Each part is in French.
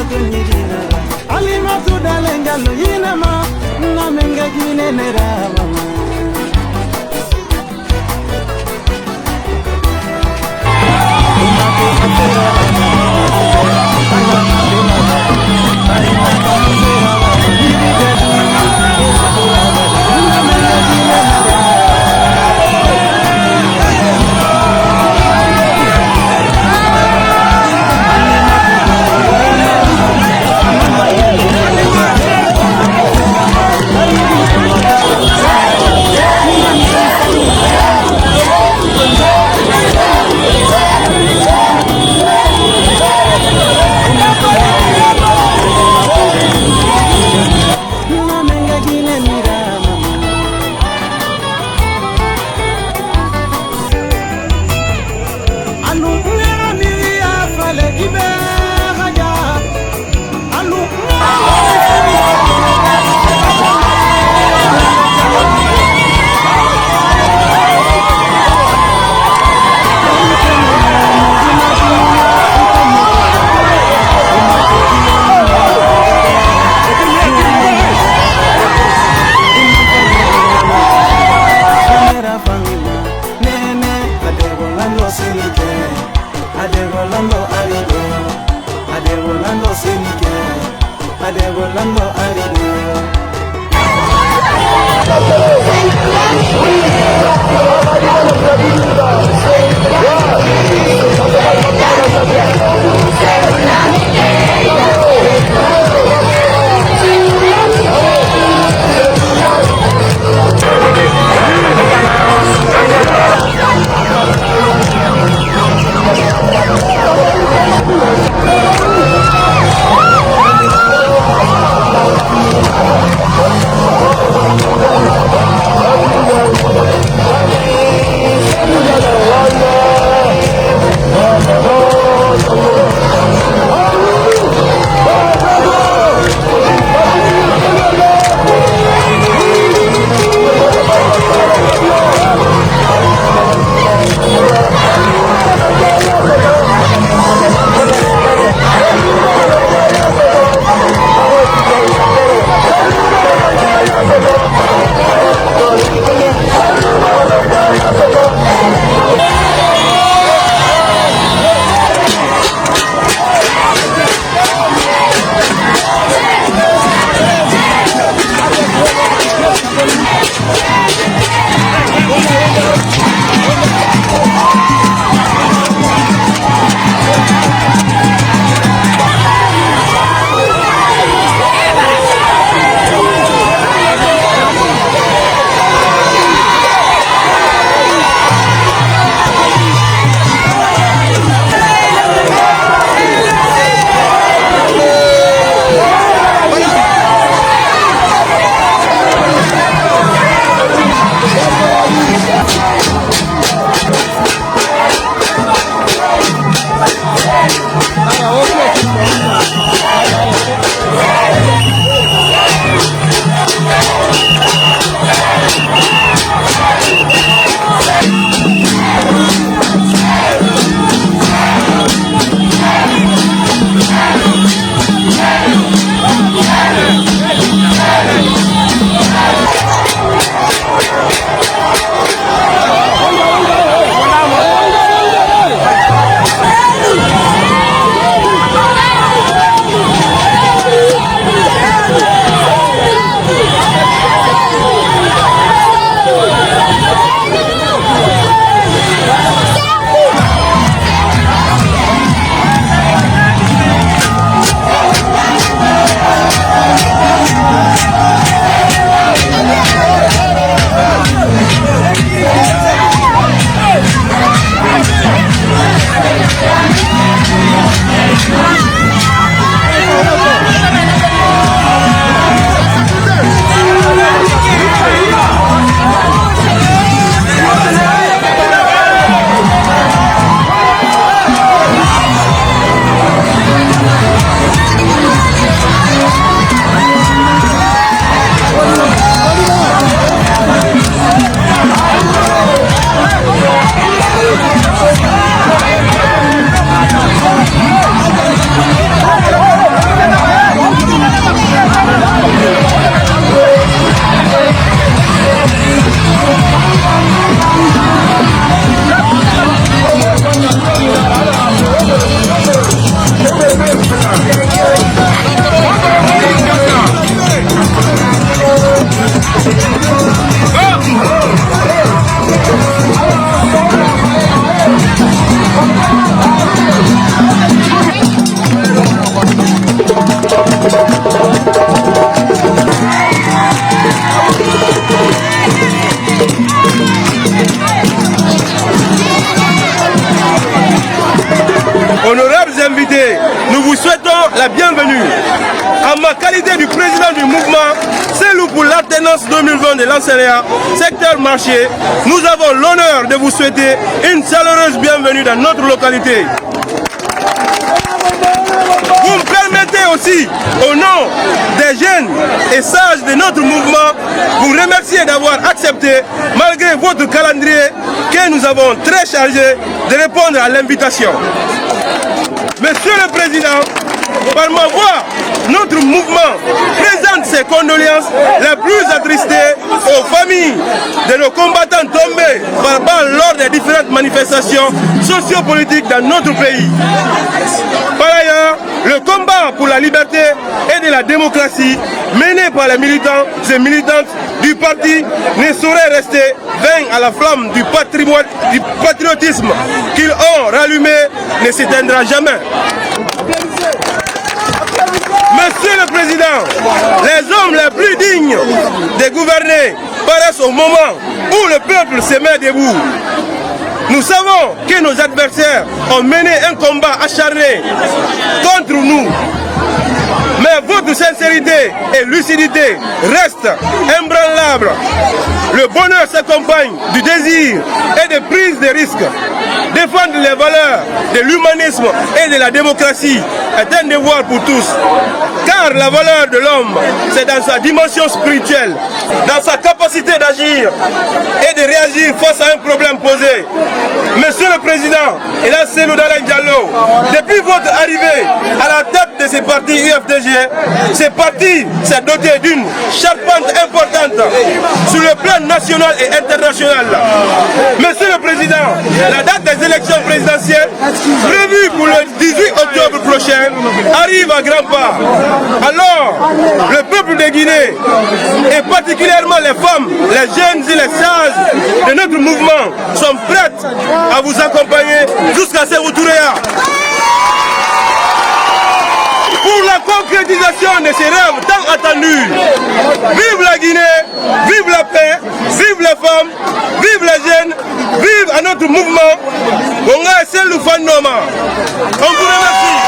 kunyidina alima tudale njalo yinama na menga gine nera mama honorables invités, nous vous souhaitons la bienvenue. En ma qualité du président du mouvement, Selou pour l'alternance 2020 de l'enseignant, secteur marché, nous avons l'honneur de vous souhaiter une chaleureuse bienvenue dans notre localité. Vous me permettez aussi, au nom des jeunes et sages de notre mouvement, vous remercier d'avoir accepté, malgré votre calendrier, que nous avons très chargé, de répondre à l'invitation. Monsieur le Président, par ma voix, notre mouvement présente ses condoléances les plus attristées aux familles de nos combattants tombés par balle lors des différentes manifestations sociopolitiques dans notre pays. Par ailleurs, le combat pour la liberté et de la démocratie mené par les militants et militantes du parti ne saurait rester vain à la flamme du patriotisme qu'ils ont rallumé ne s'éteindra jamais. Monsieur le Président, les hommes les plus dignes de gouverner paraissent au moment où le peuple se met debout. Nous savons que nos adversaires ont mené un combat acharné contre nous. Mais votre sincérité et lucidité restent imbranlables. Le bonheur s'accompagne du désir et de prise de risques. Défendre les valeurs de l'humanisme et de la démocratie est un devoir pour tous. Car la valeur de l'homme, c'est dans sa dimension spirituelle, dans sa capacité d'agir et de réagir face à un problème posé. Monsieur le Président, Ella Selou Dalein Diallo, depuis votre arrivée à la tête de ce parti UFDG, ce parti s'est doté d'une charpente importante sur le plan national et international. Monsieur le Président, la date des élections présidentielles prévue pour le 18 octobre prochain arrive à grands pas. Alors, le peuple de Guinée, et particulièrement les femmes, les jeunes et les sages de notre mouvement, sont prêtes à vous accompagner jusqu'à ce retour-là. Pour la concrétisation de ces rêves tant attendus. Vive la Guinée, vive la paix, vive les femmes, vive les jeunes, vive à notre mouvement. On a Selou Fanoma. On vous remercie.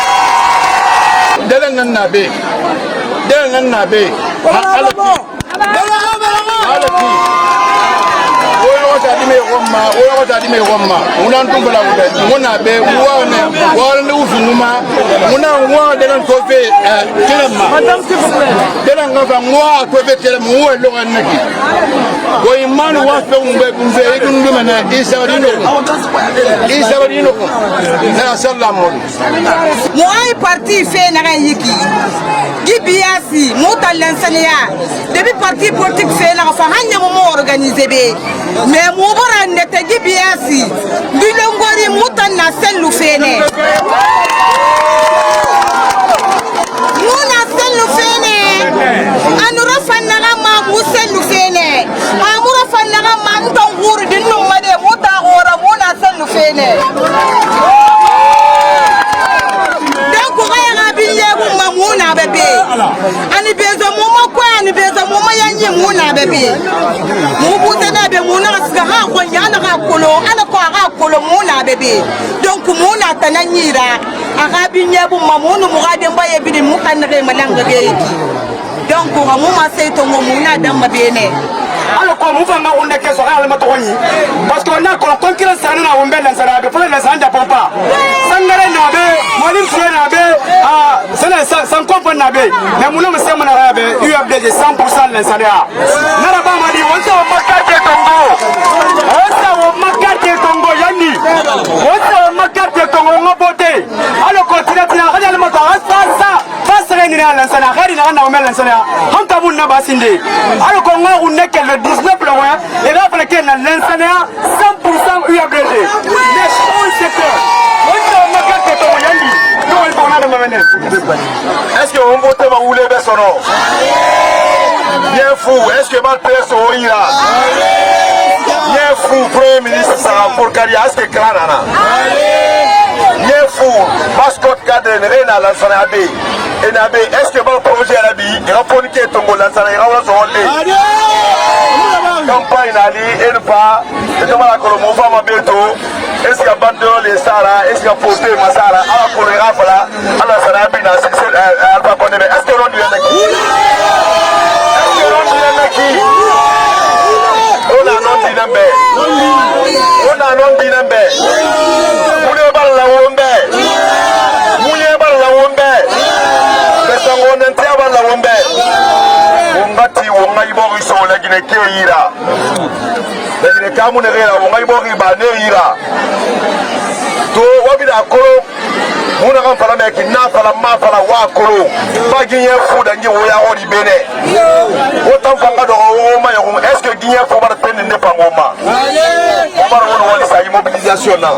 parti fait Narayiki, Gibiasi, Moutal l'enseignant, depuis parti politique fait la famille organisé. Mais Moubara n'était Gibiasi, Bilongori Moutal na Selou Fene. Mouna Selou Fene, Anoura Fanarama Mousselou Fene, Amoura Fanarama Ntongour, Dinomade, Moutahora, Mouna Selou Fene. Muna bébé, ani bezo mama kwa ani bezo mama yanyi muna bébé. Mubuze na be muna ska ha ko yana ka kolo ana ko ha kolo muna bébé. Donc muna tananyira arabi nyebu mamunu mugade mbaye bidi mukanre malanga geki. Donc mama seto muna damba bene. Alors comme vous venez on est que ça le matoni parce qu'on a concurrence ça na on belle ça la pour les gens de papa sangare na be molim sur na be ah ça sans comprendre na be mais mon nom c'est mon arabe UFDG 100% l'insania na ba mali on ça au makate Congo on ça au makate Congo yani on ça au makate Congo ngobote alors continue na regarde le moto ça passerait ni l'insania regarde na on met l'insania on tabou na basinde alors qu'on a on est que le 19 loin et là pour lequel l'enseignant 100% UABG. Est-ce que on vote va rouler vers son nom? Bien fou, est-ce que mal presse au ira? Bien fou, Premier ministre Sarah pour Karia, est-ce que Kranana? Bien fou, mascotte cadre Réna l'enseignant AB. Et Nabé, est-ce que mal projet à la vie, il a poniqué ton goût l'enseignant, il a son campagne nali une fois et donc la colo mouvement ma bientôt est-ce qu'il y a bande les sara est-ce qu'il y a porté ma sara ala colo rafala ala sara bina c'est alpha condé est-ce que on dit naki est-ce que on dit naki on a non dit nambe on a non dit nambe mouye bal la wombe mouye bal la wombe besango nente bal la wombe ngati wonga ibori so la gine ke ira la gine kamu ne rera wonga ibori ba ne ira to wabida kolo muna kan fala me kinna fala ma fala wa kolo ba ginye fu da ngi woya ori bene wotan fanga do o ma yo est-ce que ginye fu ba ten ne fango ma o ba ro woni sa mobilisation na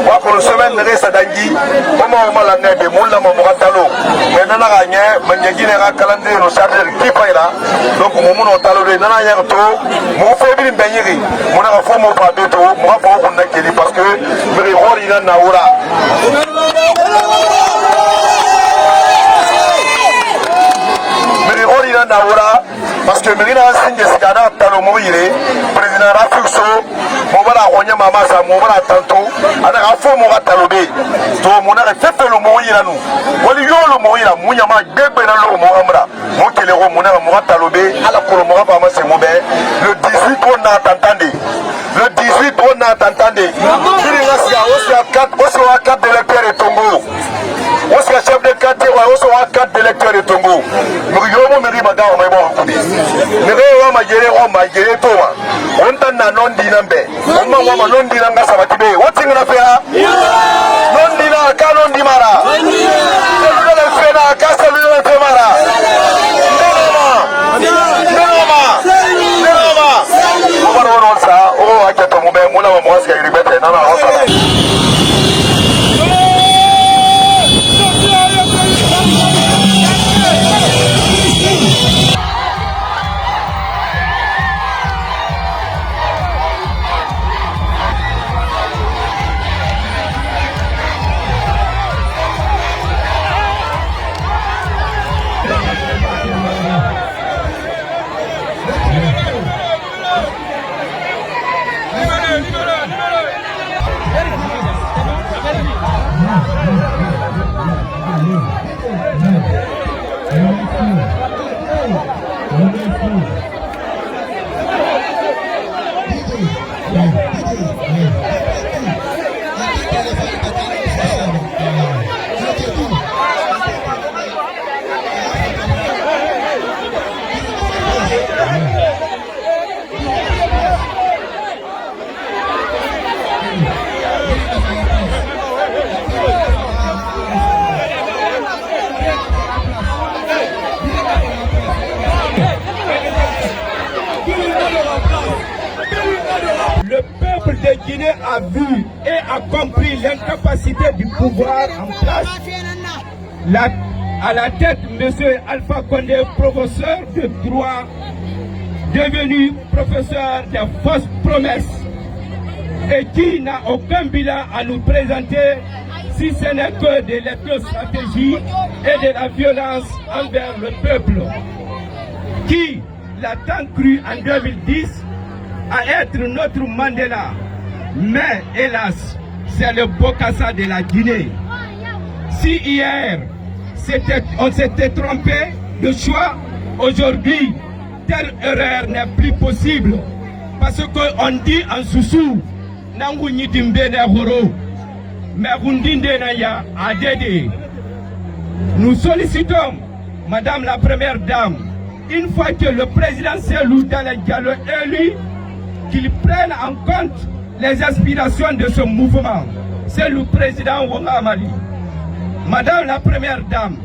wa ko semaine ne resa dangi o ma la nebe mulla ma mo katalo mais nana ga nye ma ngine ga calendrier no charger ki faira donc mo muno talo de nana ya to mo fo bi benyiri mo na fo mo pa de to mo fo ko na keli parce que me hori na naura me hori na naura parce que me na singe sigana talo mo yire président Rafixo mo bala gonya mama sa mo bala tanto ana ga fo mo talo be to mo na fefe lo mo yira nu wali yo lo mo yira mo nyama gbegbe na lo mo amra mo kele ko mo na mo talo be ala ko mo ga ma se mo be le 18 on a entendu le 18 on a entendu kiri na sia o sia 4 électeurs et Tongo o sia chef de quartier wa o sia 4 électeurs et Tongo mo yo mo meri baga o mai bo ko di ne re wa ma jere o ma jere to wa on tan na non di nambe o ma wa ma non di nanga sabati be o tinga fe ha non di na ka non di mara ko le fe na ka se le fe mara Le peuple de Guinée a vu et a compris l'incapacité du pouvoir en place. À la tête, M. Alpha Condé, professeur de droit, devenu professeur de fausses promesses et qui n'a aucun bilan à nous présenter si ce n'est que de l'éco-stratégie et de la violence envers le peuple, qui l'a tant cru en 2010 à être notre Mandela. Mais hélas, c'est le Bokassa de la Guinée. Si hier, on s'était trompé de choix, aujourd'hui, telle erreur n'est plus possible. Parce qu'on dit en Soussou, Nangouni Dimbene Horo, mais Rundinde Naya Adede. Nous sollicitons, Madame la Première Dame, une fois que le président Cellou Dalein Diallo est élu, qu'il prenne en compte les aspirations de ce mouvement. C'est le président Wonga Amali. Madame la Première Dame,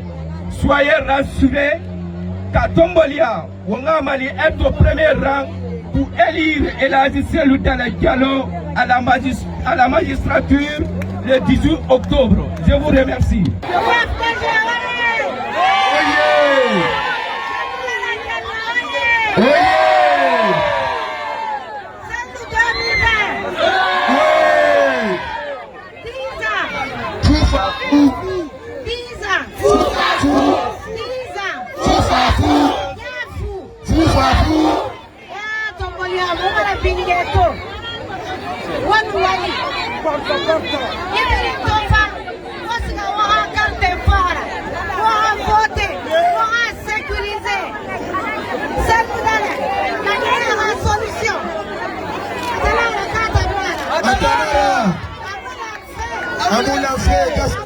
soyez rassurée qu'à Tombolia, Wonga Amali est au premier rang pour élire Elhadji Cellou Dalein Diallo à la magistrature le 18 octobre. Je vous remercie. Tombolia, bingeto. Wani. Porto. Iberi tofa. Osika waha carte fara. Waha vote. Waha sécuriser. C'est nous d'aller. La meilleure solution. C'est la carte blanche. Amouna fait.